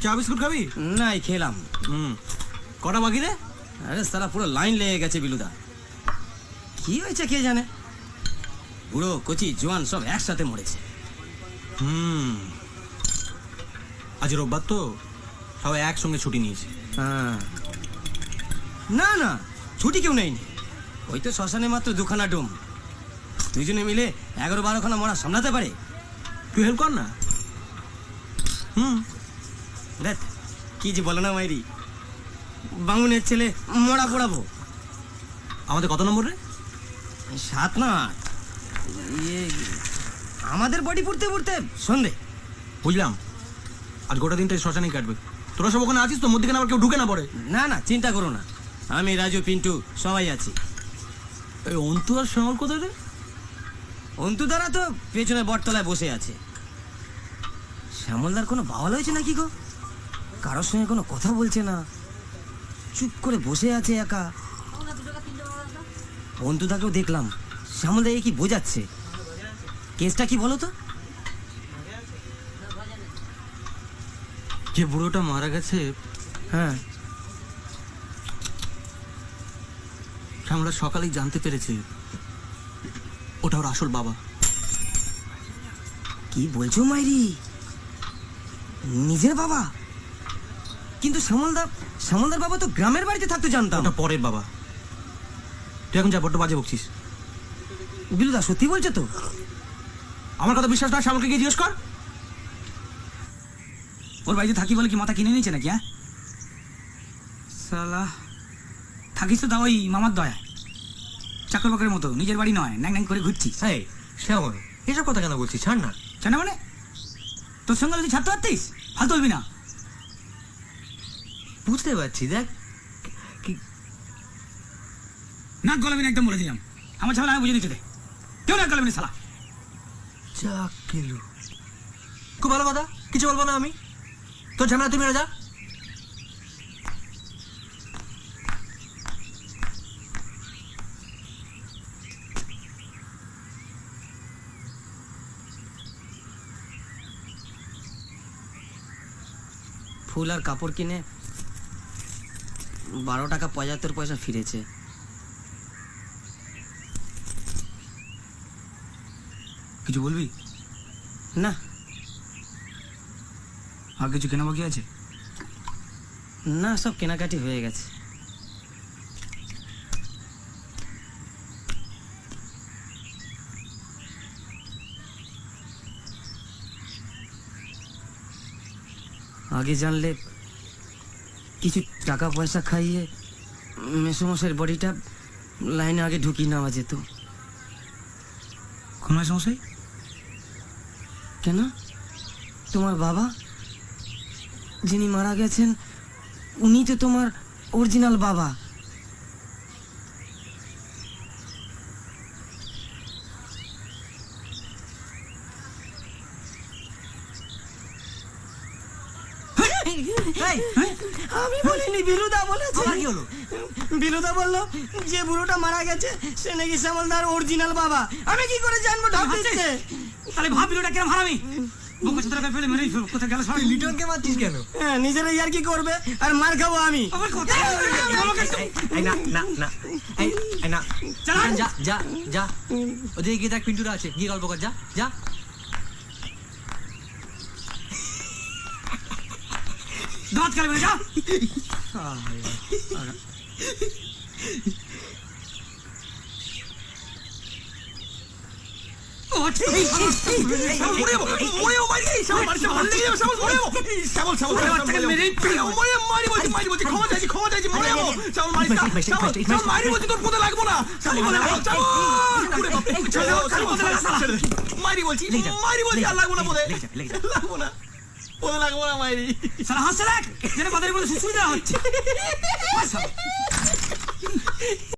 চা বিস্কুট খাবি? নাই খেলাম। কটা বাকি রে? আরে সালা পুরো লাইন লেগে গেছে বিলুদা। কি হয়েছে কে জানে, বুড়ো কচি জোয়ান সব একসাথে মরেছে। আজ রোববার তো সবাই একসঙ্গে ছুটি নিয়েছে। না না, ছুটি কেউ নেয়নি। ওই তো শ্মশানে মাত্র দুখানা ডোম, দুইজনে মিলে 11-12খানা মরা সামলাতে পারে। তুই হেল্প কর না। দেখ কি যে বলো না মাইরি, বামুনের ছেলে মরা পড়াবো। আমাদের কত নম্বর রে? 7 না 8। আমাদের বডি পড়তে পড়তে সন্ধে। বুঝলাম, আজ গোটা দিনটা শ্মশানেই কাটবে। তোরা সব ওখানে আছিস তো? মধ্যে আবার কেউ ঢুকে না পড়ে? না না, চিন্তা করো না, আমি রাজু পিন্টু সবাই আছি। এই অন্তু আর শ্যামল কোথায় রে? অন্তু দ্বারা তো পেছনে বটতলায় বসে আছে। শ্যামলদার কোনো বাওয়াল হয়েছে নাকি গো? কারোর সঙ্গে কোনো কথা বলছে না, চুপ করে বসে আছে একা। অন্তুদাকেও দেখলাম, শ্যামলদা কি বোঝাচ্ছে। কেসটা কি বলো তো? যে বুড়োটা মারা গেছে, হ্যাঁ, আমরা সকালেই জানতে পেরেছি ওটা ওর আসল বাবা। কি বলছো মাইরি? নিজের বাবা? কিন্তু শ্যামলদার বাবা তো গ্রামের বাড়িতে থাকতে জানতাম। ওটা পরের বাবা। তুই এখন যা, বড্ড বাজে বকছিস। বিলুদা সত্যি বলছো তো? আমার কথা বিশ্বাস না, শ্যামলকে গিয়ে জিজ্ঞেস কর। ওর বাড়িতে থাকি বলে কি মাথা কিনে নিয়েছে নাকি? হ্যাঁ সালা, থাকিস তো তা ওই মামার দয়া, চাকর বাকরের মতো, নিজের বাড়ি নয়, ন্যাং ন্যাং করে ঘুরছিস। হ্যাঁ শ্যামল, এসব কথা কেন বলছিস? ছাড় না। ছাড় না মানে? তোর সঙ্গে যদি ছাড়তে পারতিস, ফালতু হবি না। বুঝতে পারছি, দেখ নাক গলাবি না, একদম বলে দিলাম। আমার ঝামেলা আমি বুঝে নিতে দে, কেউ নাক গলাবি না শালা। যা কেলু, খুব ভালো কথা, কিছু বলবো না আমি। তোর ঝামেলা তুমি যা। ফুল আর কাপড় কিনে 12 টাকা 75 পয়সা ফিরেছে। কিছু বলবি না আর কিছু কেনা বাকি আছে? না, সব কেনাকাটি হয়ে গেছে। আগে জানলে কিছু টাকা পয়সা খাইয়ে মেসোমশাইয়ের বডিটা লাইনে আগে ঢুকিয়ে নেওয়া যেত। কোন সমস্যায়? কেন? তোমার বাবা যিনি মারা গেছেন, উনি তো তোমার অরিজিনাল বাবা। আমি বলিনি, বিলুদা বলেছে। কি হলো? বিলুদা বললো যে বুড়োটা মারা গেছে সে নাকি শ্যামলদার অরিজিনাল বাবা। আমি কি করে জানবো? তাহলে ভাবলি ওটা কেন হারামি? ফেলে মেরে কোথায় গেল? লিটনকে মারছিস কেন? নিজেরা ইয়ার কি করবে আর মার খাবো আমি। যা যা, ওদিকে গিয়ে দেখ পিন্টুরা আছে, গিয়ে গল্প কর। যা যা। দাঁত কাটবে না, যা। হাসছে দেখ, যেন বাজারে বলে সুসুরি দেওয়া হচ্ছে।